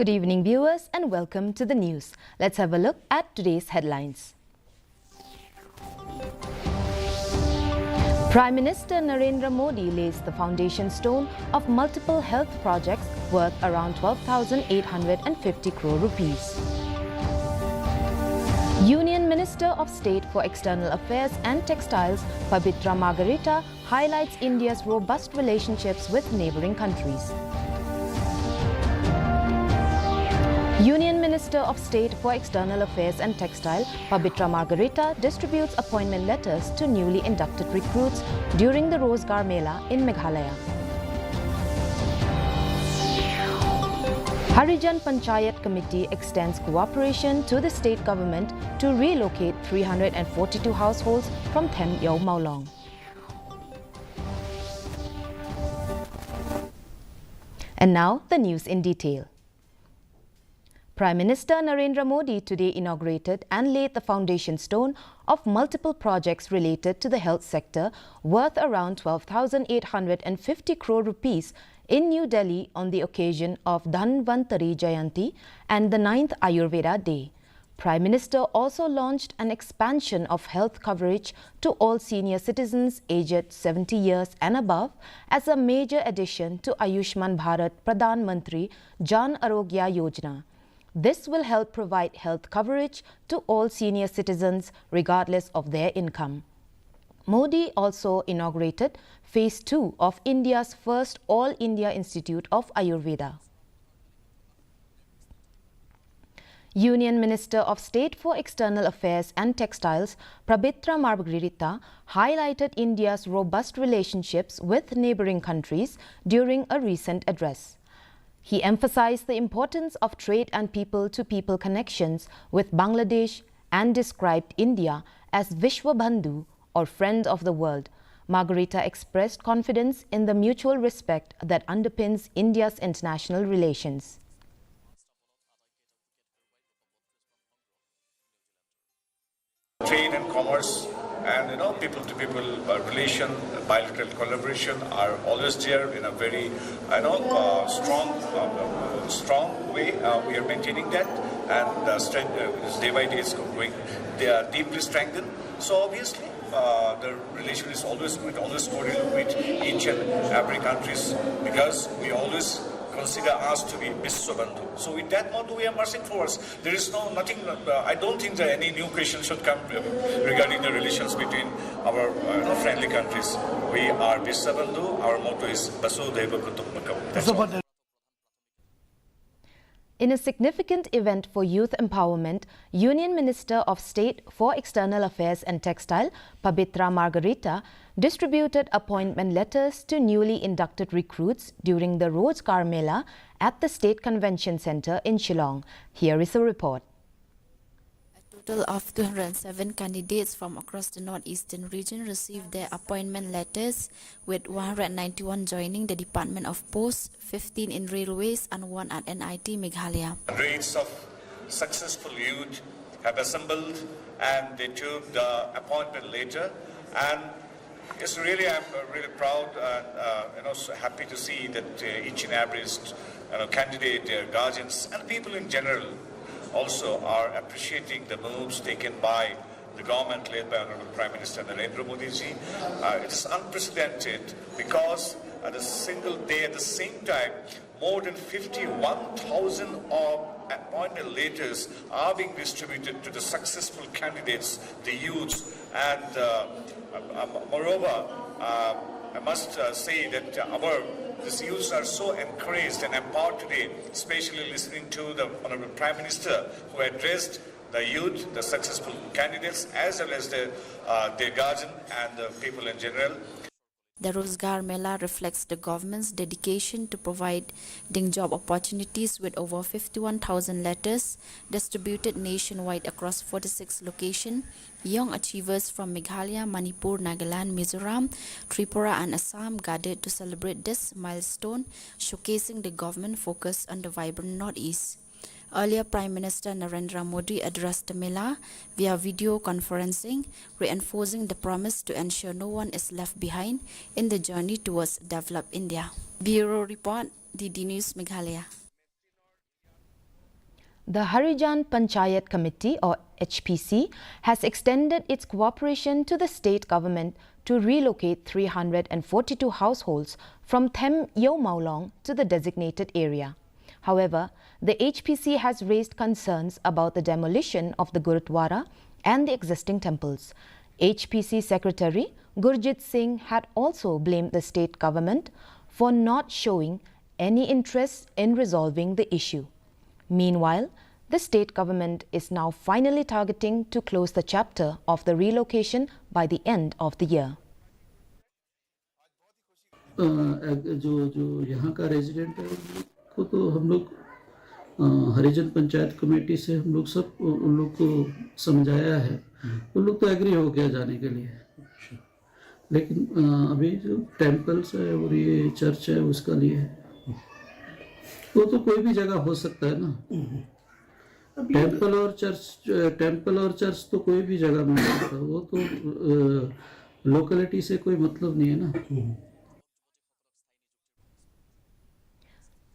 Good evening, viewers, and welcome to the news. Let's have a look at today's headlines. Prime Minister Narendra Modi lays the foundation stone of multiple health projects worth around 12,850 crore rupees. Union Minister of State for External Affairs and Textiles, Pabitra Margarita, highlights India's robust relationships with neighboring countries. Union Minister of State for External Affairs and Textile, Pabitra Margarita, distributes appointment letters to newly inducted recruits during the Rozgar Mela in Meghalaya. Harijan Panchayat Committee extends cooperation to the state government to relocate 342 households from Them Yau Maulong. And now, the news in detail. Prime Minister Narendra Modi today inaugurated and laid the foundation stone of multiple projects related to the health sector worth around 12,850 crore rupees in New Delhi on the occasion of Dhanvantari Jayanti and the 9th Ayurveda Day. Prime Minister also launched an expansion of health coverage to all senior citizens aged 70 years and above as a major addition to Ayushman Bharat Pradhan Mantri Jan Arogya Yojana. This will help provide health coverage to all senior citizens regardless of their income. Modi also inaugurated Phase 2 of India's first All India Institute of Ayurveda. Union Minister of State for External Affairs and Textiles, Pabitra Margarita, highlighted India's robust relationships with neighboring countries during a recent address. He emphasized the importance of trade and people-to-people connections with Bangladesh and described India as Vishwa Bandhu, or friend of the world. Margarita expressed confidence in the mutual respect that underpins India's international relations. Trade and commerce and people-to-people relation, bilateral collaboration are always there in a very strong way. We are maintaining that, and day by day is going. They are deeply strengthened. So obviously, the relation is always cordial with each and every countries, because we always consider us to be Vishwabandhu. So with that motto, we are marching forward. There is nothing. I don't think that any new question should come regarding the relations between our friendly countries. We are Vishwabandhu. Our motto is Vasudhaiva Kutumbakam. In a significant event for youth empowerment, Union Minister of State for External Affairs and Textile, Pabitra Margarita, distributed appointment letters to newly inducted recruits during the Rozgar Mela at the State Convention Centre in Shillong. Here is a report. A total of 207 candidates from across the northeastern region received their appointment letters, with 191 joining the Department of Posts, 15 in Railways and 1 at NIT Meghalaya. Hundreds of successful youth have assembled and they took the appointment letter, and it's really, I'm really proud and so happy to see that each and every candidate, their guardians and people in general also are appreciating the moves taken by the government led by Honorable Prime Minister Narendra Modi ji. It is unprecedented because at a single day, at the same time, more than 51,000 of appointment letters are being distributed to the successful candidates, the youths, and moreover, I must say that these youths are so encouraged and empowered today, especially listening to the Honorable Prime Minister, who addressed the youth, the successful candidates, as well as their guardian and the people in general. The Rozgar Mela reflects the government's dedication to providing job opportunities, with over 51,000 letters distributed nationwide across 46 locations. Young achievers from Meghalaya, Manipur, Nagaland, Mizoram, Tripura and Assam gathered to celebrate this milestone, showcasing the government focus on the vibrant Northeast. Earlier, Prime Minister Narendra Modi addressed the Mela via video conferencing, reinforcing the promise to ensure no one is left behind in the journey towards developed India. Bureau Report, DD News, Meghalaya. The Harijan Panchayat Committee, or HPC, has extended its cooperation to the state government to relocate 342 households from Them Yo Maulong to the designated area. However, the HPC has raised concerns about the demolition of the Gurudwara and the existing temples. HPC Secretary Gurjit Singh had also blamed the state government for not showing any interest in resolving the issue. Meanwhile, the state government is now finally targeting to close the chapter of the relocation by the end of the year. जो यहाँ का resident है को तो हम लोग हरिजन panchayat committee से हम लोग सब उन लोग को समझाया है, उन लोग तो एग्री हो गया जाने के लिए, लेकिन अभी जो टेम्पल्स है और ये चर्च है उसका लिए वो तो कोई भी जगह हो सकता है ना। टेम्पल और चर्च तो कोई भी जगह में हो सकता है, वो तो लोकेलिटी से कोई मतलब नहीं है ना।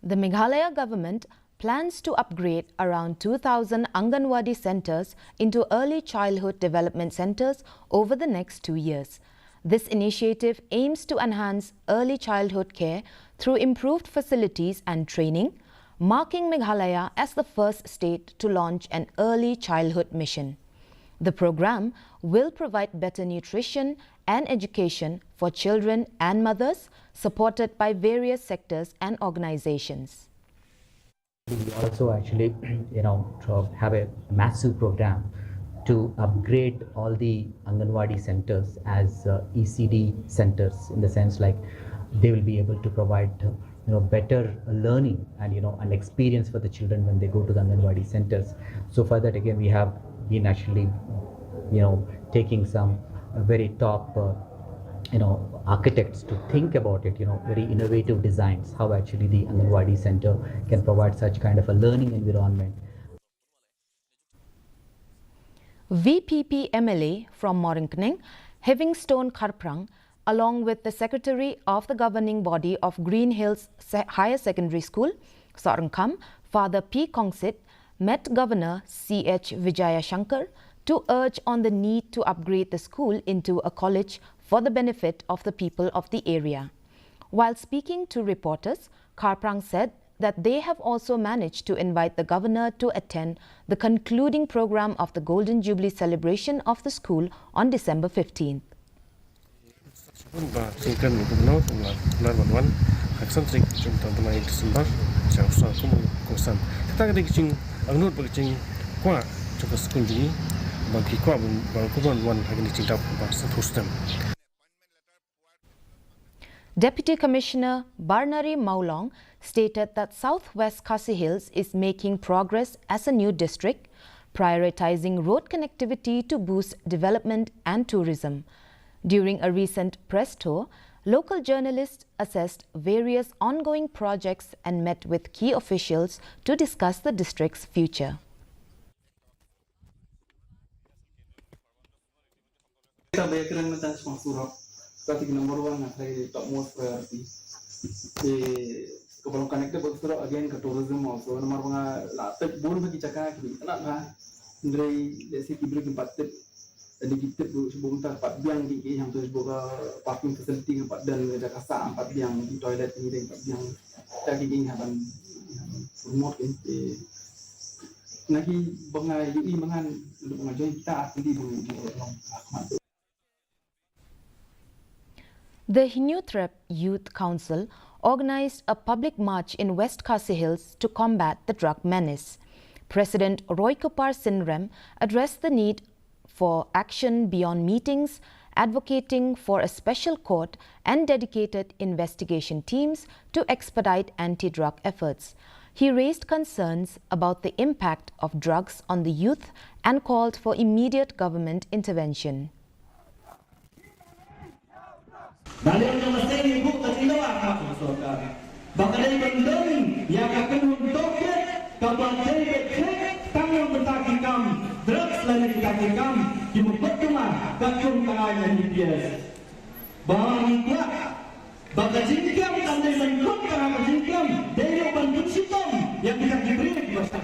The Meghalaya government plans to upgrade around 2,000 Anganwadi centers into early childhood development centers over the next 2 years. This initiative aims to enhance early childhood care through improved facilities and training, marking Meghalaya as the first state to launch an early childhood mission. The program will provide better nutrition and education for children and mothers, supported by various sectors and organizations. We also actually, have a massive program to upgrade all the Anganwadi centers as ECD centers, in the sense like they will be able to provide better learning and an experience for the children when they go to the Anganwadi centers. So for that, again, we have been actually taking some very top architects to think about it, very innovative designs, how actually the Anganwadi center can provide such kind of a learning environment. VPP MLA from Moringkning, Livingstone Kharprang, along with the Secretary of the governing body of Green Hills Higher Secondary School, Sorangkam, Father P. Kongsit, met Governor C.H. Vijaya Shankar to urge on the need to upgrade the school into a college for the benefit of the people of the area. While speaking to reporters, Kharprang said that they have also managed to invite the governor to attend the concluding program of the Golden Jubilee celebration of the school on December 15th. Deputy Commissioner Barnari Maulong stated that Southwest Khasi Hills is making progress as a new district, prioritizing road connectivity to boost development and tourism. During a recent press tour, local journalists assessed various ongoing projects and met with key officials to discuss the district's future. Traffic number one is top most priority. Kalau connected betul again ke tourism also. Nomor mga laptop bulu bagi cakap kita nak dari desi kibri tempat tip. Jadi kita sebelum tempat biang di yang tu sebuah parking facility tempat dan ada kasar tempat biang di toilet ni tempat biang. Jadi ini akan promote ini. Nanti bangai UI mangan untuk mengajar kita asli bangai. The Hinuthrep Youth Council organized a public march in West Khasi Hills to combat the drug menace. President Roykupar Sinrem addressed the need for action beyond meetings, advocating for a special court and dedicated investigation teams to expedite anti-drug efforts. He raised concerns about the impact of drugs on the youth and called for immediate government intervention. Balik ke mesin ibu tertino akan surga. Bahkan dari pendem yang akan mendoket kapan dari bekrek tanggung bertaki kam drugs lagi bertaki kam di memperkemah kakung tangannya di bias. Bahkan dia bahkan jingkam tandai menkut tangan jingkam dari oban sitom yang bisa diberi kepada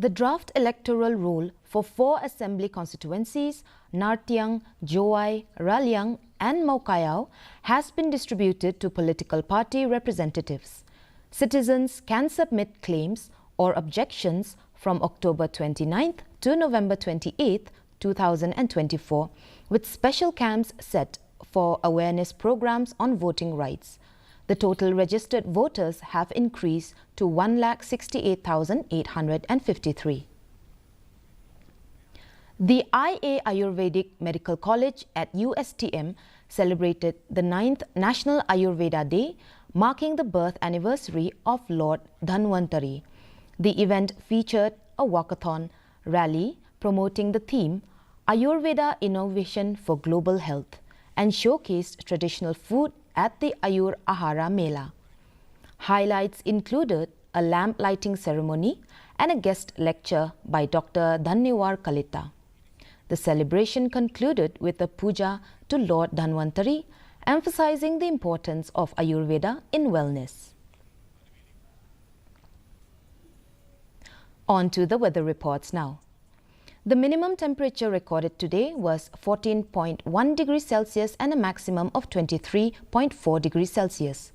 The draft electoral roll for 4 assembly constituencies, Nartiang, Joai, Raliang and Maukayao, has been distributed to political party representatives. Citizens can submit claims or objections from October 29th to November 28th, 2024, with special camps set for awareness programs on voting rights. The total registered voters have increased to 168,853. The IA Ayurvedic Medical College at USTM celebrated the 9th National Ayurveda Day, marking the birth anniversary of Lord Dhanvantari. The event featured a walkathon rally promoting the theme Ayurveda Innovation for Global Health and showcased traditional food at the Ayur Ahara Mela. Highlights included a lamp lighting ceremony and a guest lecture by Dr. Dhanyawar Kalita. The celebration concluded with a puja to Lord Dhanvantari, emphasizing the importance of Ayurveda in wellness. On to the weather reports now. The minimum temperature recorded today was 14.1 degrees Celsius and a maximum of 23.4 degrees Celsius.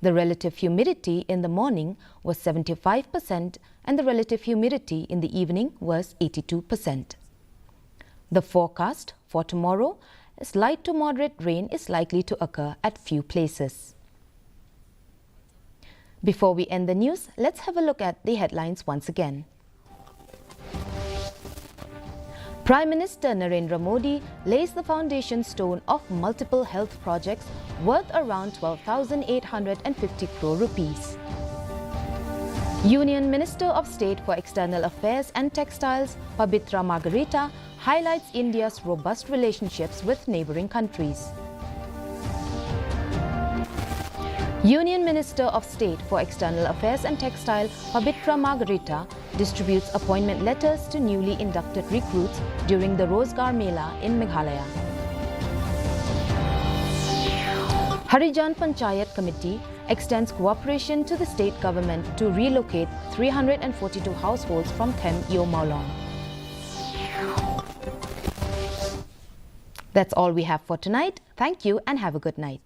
The relative humidity in the morning was 75% and the relative humidity in the evening was 82%. The forecast for tomorrow is light to moderate rain is likely to occur at few places. Before we end the news, let's have a look at the headlines once again. Prime Minister Narendra Modi lays the foundation stone of multiple health projects worth around 12,850 crore rupees. Union Minister of State for External Affairs and Textiles, Pabitra Margarita, highlights India's robust relationships with neighboring countries. Union Minister of State for External Affairs and Textile, Pabitra Margarita, distributes appointment letters to newly inducted recruits during the Rozgar Mela in Meghalaya. Harijan Panchayat Committee extends cooperation to the state government to relocate 342 households from Them Yo Maulong. That's all we have for tonight. Thank you and have a good night.